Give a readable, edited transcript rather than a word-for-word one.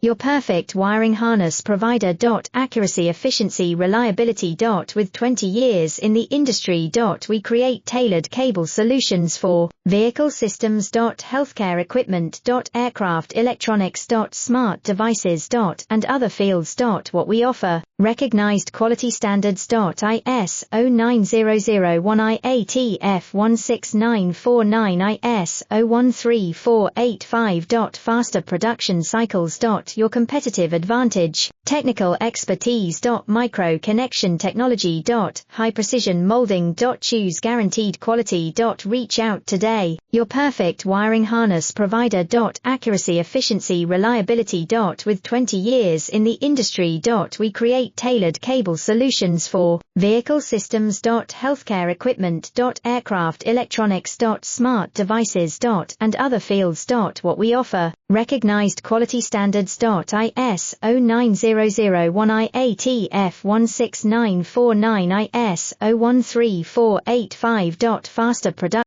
your perfect wiring harness provider. Accuracy, efficiency, reliability. With 20 years in the industry. We create tailored cable solutions for vehicle systems. Healthcare equipment. Aircraft electronics. Smart devices. And other fields. What we offer, recognized quality standards. ISO 9001 IATF 16949 ISO 13485. Faster production cycles. Your competitive advantage, technical expertise. Micro connection technology. High precision molding. Choose guaranteed quality. Reach out today, your perfect wiring harness provider. Accuracy, efficiency, reliability. With 20 years in the industry. We create tailored cable solutions for vehicle systems. Healthcare equipment. Aircraft electronics. Smart devices. And other fields. What we offer, recognized quality standards. ISO 9001 IATF 16949 ISO 13485. Faster production